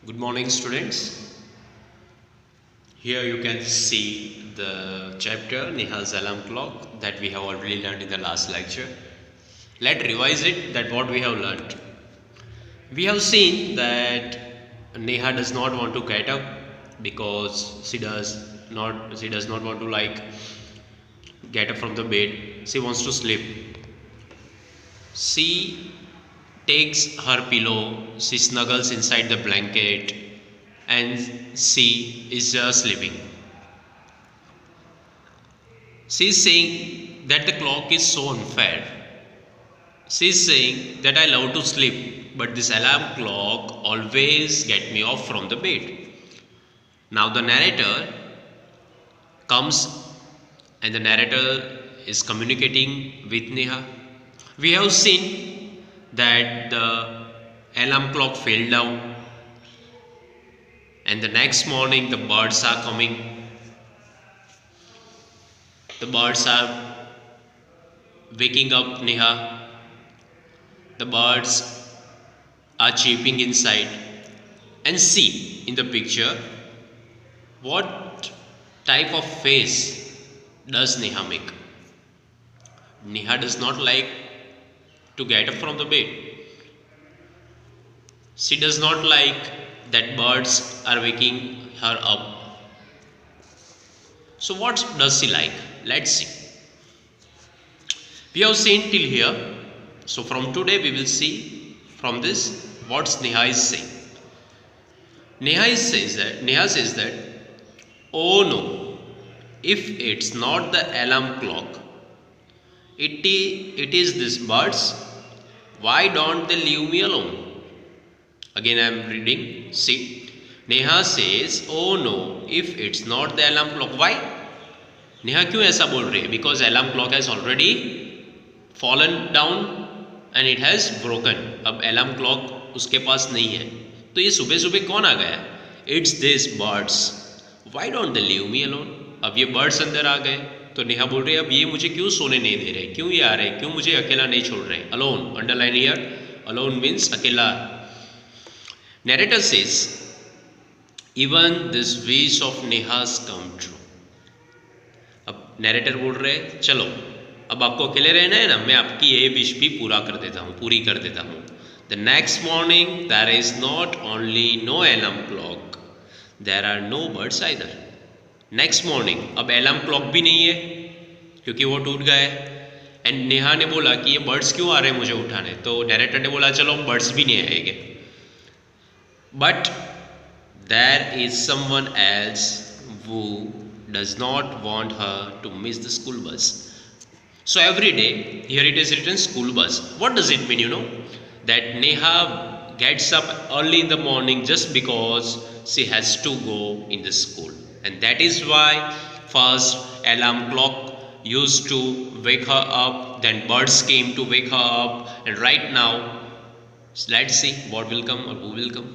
Good morning, students. Here you can see the chapter Neha's alarm clock that we have already learned in the last lecture. Let's revise it that what we have learned. We have seen that Neha does not want to get up because she does not want to get up from the bed. She wants to sleep. She takes her pillow, she snuggles inside the blanket, and she is just sleeping. She is saying that the clock is so unfair. She is saying that I love to sleep, but this alarm clock always get me off from the bed. Now the narrator comes and the narrator is communicating with Neha. We have seen that the alarm clock fell down, and the next morning the birds are coming. The birds are waking up Neha. The birds are chirping inside. And see in the picture what type of face does Neha make. Neha does not like to get up from the bed. She does not like that birds are waking her up. So what does she like? Let's see. We have seen till here. So from today we will see from this what Neha is saying. Neha says that, oh no, if it's not the alarm clock, it is these birds. Why don't they leave me alone? Again I am reading. See, Neha says, oh no, if it's not the alarm clock, why? Neha क्यों ऐसा बोल रही है? Because alarm clock has already fallen down and it has broken. अब alarm clock उसके पास नहीं है, तो ये सुबह सुबह कौन आ गया? It's this birds. Why don't they leave me alone. अब ये बर्ड्स अंदर आ गए, तो नेहा बोल रही है अब ये मुझे क्यों सोने नहीं दे रहे, क्यों ये आ रहे, क्यों मुझे अकेला नहीं छोड़ रहे. Alone, underline here, alone means अकेला. Narrator says even this wish of Neha's come true. अब नैरेटर बोल रहे चलो अब आपको अकेले रहना है ना, मैं आपकी ये विश भी पूरी कर देता हूँ. The next morning there is not only no alarm clock, there are no birds either. Next morning अब अलार्म क्लॉक भी नहीं है क्योंकि वो टूट गया है. एंड नेहा ने बोला कि ये बर्ड्स क्यों आ रहे हैं मुझे उठाने, तो नैरेटर ने बोला चलो बर्ड्स भी नहीं आएंगे. But there is someone else who does not want her to miss the school bus. So every day, here it is written school bus. What does it mean? That Neha gets up early in the morning just because she has to go in the school. And that is why first alarm clock used to wake her up, then birds came to wake her up, and right now, let's see what will come or who will come.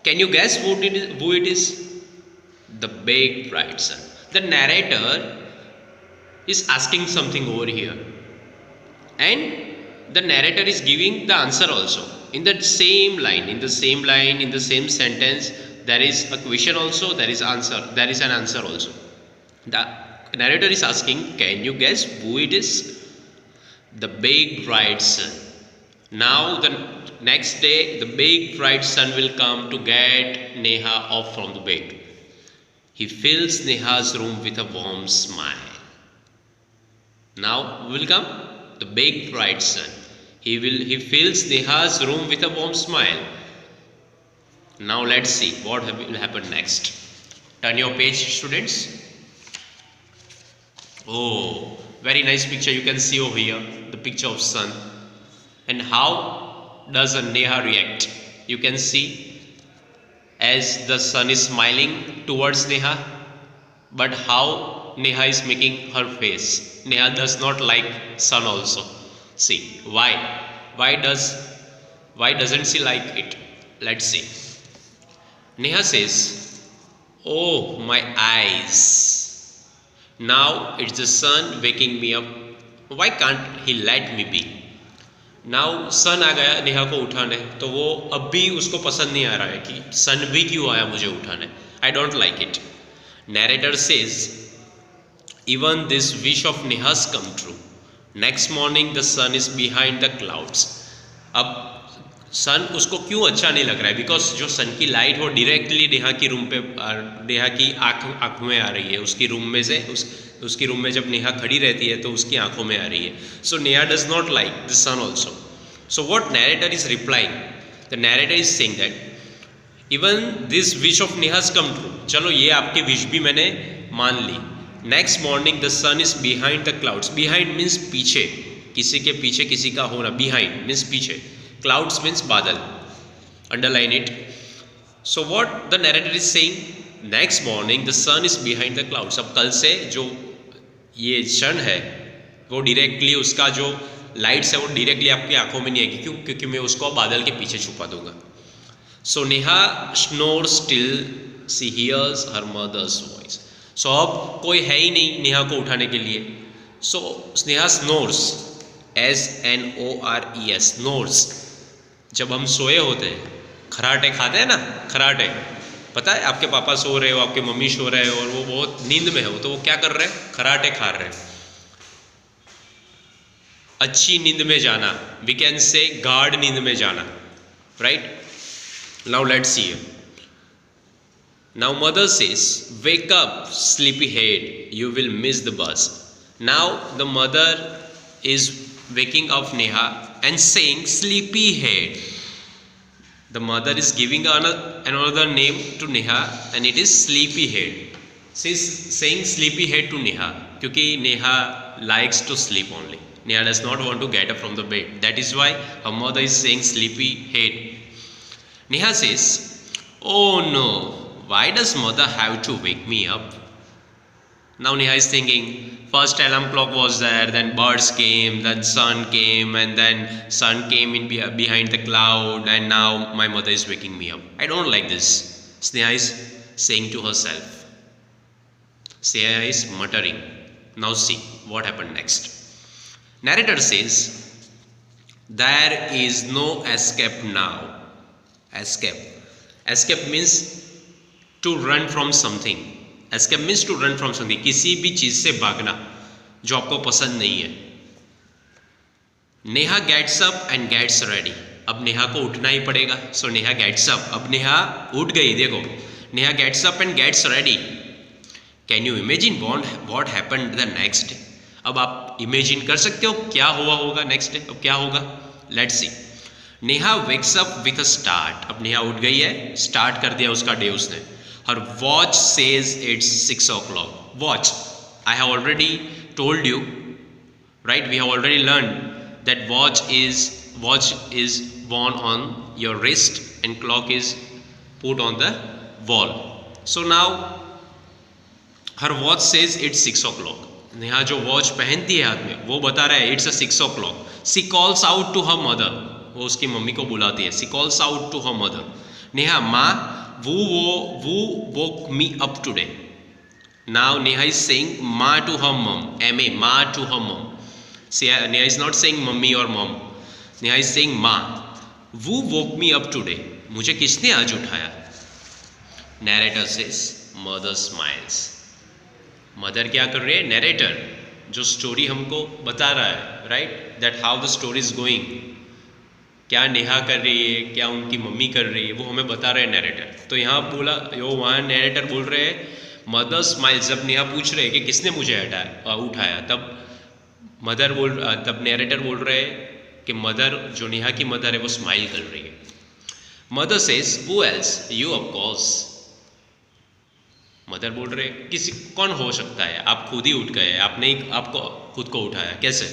Can you guess who it is? The big bright sun. The narrator is asking something over here, and the narrator is giving the answer also in the same line, in the same sentence. There is a question also, there is an answer also. The narrator is asking, can you guess who it is? The big bright sun. Now the next day the big bright sun will come to get Neha off from the bed. He fills Neha's room with a warm smile. Now will come the big bright sun. He fills Neha's room with a warm smile. Now let's see what will happen next. Turn your page, students. Oh, very nice picture you can see over here. The picture of sun. And how does a Neha react? You can see as the sun is smiling towards Neha, but how Neha is making her face. Neha does not like sun also. See why? Why doesn't she like it? Let's see. Neha says, oh my eyes. Now it's the sun waking me up. Why can't he let me be? Now sun आ गया नेहा को उठाने, तो वो अब भी उसको पसंद नहीं आ रहा है कि सन भी क्यों आया मुझे उठाने, I don't like it. Narrator says even this wish of Neha's come true. Next morning the sun is behind the clouds. अब सन उसको क्यों अच्छा नहीं लग रहा है, बिकॉज जो सन की लाइट वो डायरेक्टली नेहा की रूम पे, नेहा की आँख में आ रही है, उसकी रूम में से उसकी रूम में जब नेहा खड़ी रहती है तो उसकी आंखों में आ रही है. So Neha does not like the sun also. So what narrator is replying, the narrator is saying that even this wish of Neha's come true. चलो ये आपकी विश भी मैंने मान ली. Next morning the sun is behind the clouds. Behind means पीछे, किसी के पीछे किसी का होना. बिहाइंड मीन्स पीछे, क्लाउड्स मीन्स बादल. Underline it. So what the narrator is saying, next morning the sun is behind the clouds. अब कल से जो ये सन है वो डायरेक्टली, उसका जो लाइट्स है वो डायरेक्टली आपकी आंखों में नहीं आएगी. क्यों? क्योंकि मैं उसको बादल के पीछे छुपा दूंगा. So Neha snores till she hears her mother's voice. सो अब कोई है ही नहीं नेहा को उठाने के लिए. सो नेहा स्नोर्स, SNORES, स्नोर्स. जब हम सोए होते हैं, खराटे खाते हैं ना, खराटे, पता है आपके पापा सो रहे हो, आपके मम्मी सो रहे हो और वो बहुत नींद में हो, तो वो क्या कर रहे हैं? खराटे खा रहे हैं. अच्छी नींद में जाना, वी कैन से गाढ़ नींद में जाना, right. Now let's see. Now mother says wake up sleepy head, you will miss the बस. Now the mother is waking up Neha and saying sleepy head. The mother is giving another name to Neha and it is sleepy head. She is saying sleepy head to Neha क्योंकि Neha likes to sleep only. Neha does not want to get up from the bed. That is why her mother is saying sleepy head. Neha says, oh no, why does mother have to wake me up? Now Neha is thinking, first alarm clock was there, then birds came, then sun came, and then sun came in behind the cloud, and now my mother is waking me up. I don't like this. Neha is saying to herself. Neha is muttering. Now see what happened next. Narrator says, there is no escape now. Escape. Escape means to run from something. Escape means to run from something, किसी भी चीज से भागना जो आपको पसंद नहीं है. Neha gets up and gets ready. अब नेहा को उठना ही पड़ेगा. So Neha gets up. अब नेहा उठ गई. देखो, Neha gets up and gets ready. Can you imagine what happened the next day? अब आप इमेजिन कर सकते हो क्या हुआ होगा नेक्स्ट डे. अब क्या होगा, let's see. Neha wakes up with a start. अब नेहा उठ गई है, स्टार्ट कर दिया उसका डे उसने. Her watch says it's 6 o'clock. Watch, I have already told you, right? We have already learned that watch is worn on your wrist and clock is put on the wall. So now her watch says it's 6 o'clock. Neha जो watch पहनती है हाथ में वो बता रहा है it's a 6 o'clock. She calls out to her mother. वो उसकी मम्मी को बुलाती है. She calls out to her mother. Neha, माँ, who woke me up today. Now Neha is saying ma to her mom. Ma, ma to her mom. See, Neha is not saying mummy or mom. Neha is saying ma. Who woke me up today? मुझे किसने आज उठाया? Narrator says mother smiles. Mother क्या कर रही है? Narrator जो story हमको बता रहा है, right? That how the story is going. क्या नेहा कर रही है, क्या उनकी मम्मी कर रही है, वो हमें बता रहे हैं नैरेटर. तो यहाँ बोला, यो वहाँ नैरेटर बोल रहे हैं मदर स्माइल्स. जब नेहा पूछ रहे हैं कि किसने मुझे उठाया, तब नैरेटर बोल रहे हैं कि मदर, जो नेहा की मदर है वो स्माइल कर रही है. Mother says who else, you of course. Mother बोल रहे हैं किसी, कौन हो सकता है, आप खुद ही उठ गए, आपने आपको खुद को उठाया, कैसे?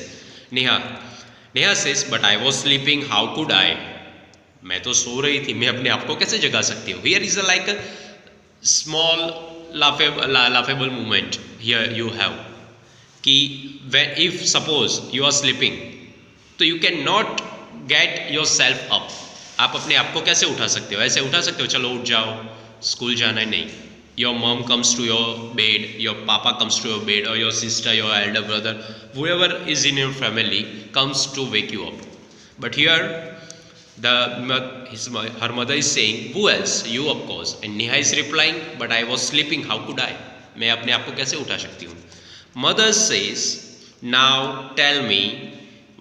Neha says but I was sleeping, how could I. मैं तो सो रही थी, मैं अपने आप को कैसे जगा सकती हूँ. Here is a like a small laughable moment here you have कि if suppose you are sleeping तो you can not get yourself up. आप अपने आप को कैसे उठा सकते हो? ऐसे उठा सकते हो, चलो उठ जाओ, स्कूल जाना है. नहीं. Your mom comes to your bed, your papa comes to your bed, or your sister, your elder brother, whoever is in your family comes to wake you up. But here her mother is saying, who else? You of course. And Neha is replying, but I was sleeping, how could I? मैं अपने आप को कैसे उठा सकती हूँ? Mother says, now tell me,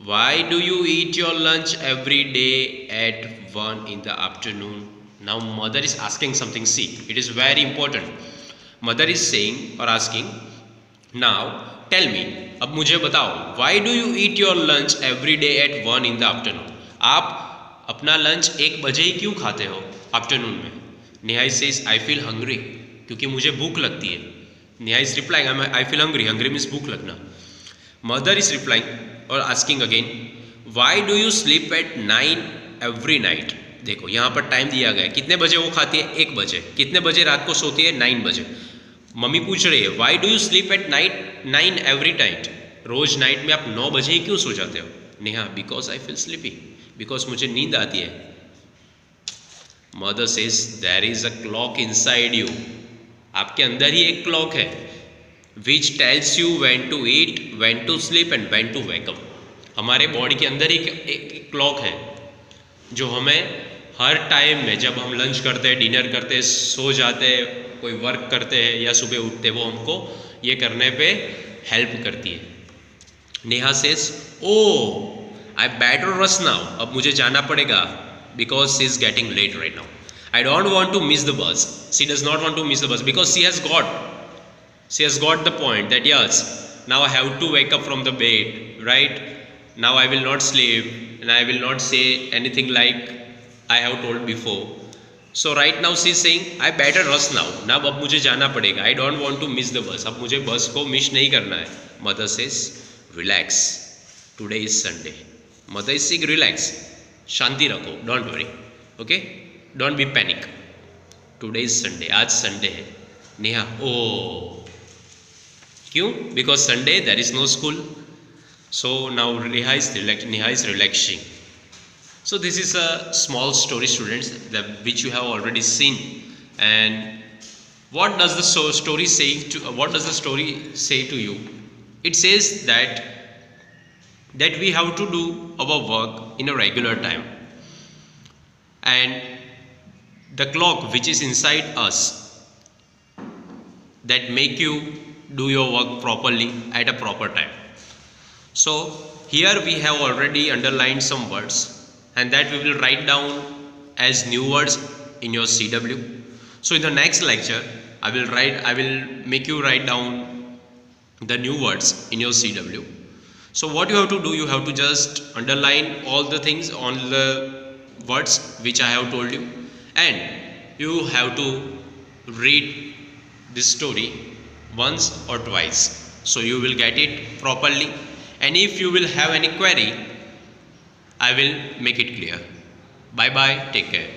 why do you eat your lunch every day at 1 in the afternoon? Now mother is asking something. See, it is very important. Mother is saying or asking, now tell me, अब मुझे बताओ, why do you eat your lunch every day at 1 in the afternoon? आप अपना lunch 1 बजे ही क्यों खाते हो आफ्टरनून में? Neha says, I feel hungry, क्योंकि मुझे भूख लगती है. Neha is replying, I feel hungry. Hungry means भूख लगना. मदर इज रिप्लाइंग और asking again, Y do you sleep at 9 every night? देखो यहाँ पर टाइम दिया गया है, कितने बजे वो खाती है? 1 बजे. कितने बजे रात को सोती है? 9 बजे. मम्मी पूछ रही है, why do you sleep at 9 every night? रोज नाइट में आप 9 बजे ही क्यों सो जाते हो? Neha, because I feel sleepy, because मुझे नींद आती है. Mother says, there is a clock inside you. आपके अंदर ही एक क्लॉक है, which tells you when to eat, when to sleep and when to wake up. हमारे बॉडी के अंदर ही एक क्लॉक है जो हमें हर टाइम में, जब हम लंच करते हैं, डिनर करते हैं, सो जाते हैं, कोई वर्क करते हैं या सुबह उठते हैं, वो हमको ये करने पे हेल्प करती है. Neha says, oh I better rush now. अब मुझे जाना पड़ेगा, because she is getting late right now. I don't want to miss the bus. She does not want to miss the bus because she has got the point that yes, now I have to wake up from the bed, right? Now I will not sleep and I will not say anything like I have told before. So right now she is saying, I better rush now. ना अब मुझे जाना पड़ेगा. I don't want to miss the bus. अब मुझे bus को miss नहीं करना है. Mother says, relax, today is Sunday. Mother is saying, relax, शांति रखो, don't worry, okay, don't be panic, today is Sunday, आज संडे है. नेहा, ओ क्यों? Because Sunday there is no school. So now Neha is relaxing. So this is a small story, students, which you have already seen. And what does the story say to you? It says that we have to do our work in a regular time, and the clock which is inside us that make you do your work properly at a proper time. So here we have already underlined some words, and that we will write down as new words in your CW. So in the next lecture, I will make you write down the new words in your CW. So what you have to do, you have to just underline all the things on the words which I have told you, and you have to read this story once or twice, so you will get it properly. And if you will have any query, I will make it clear. Bye bye, take care.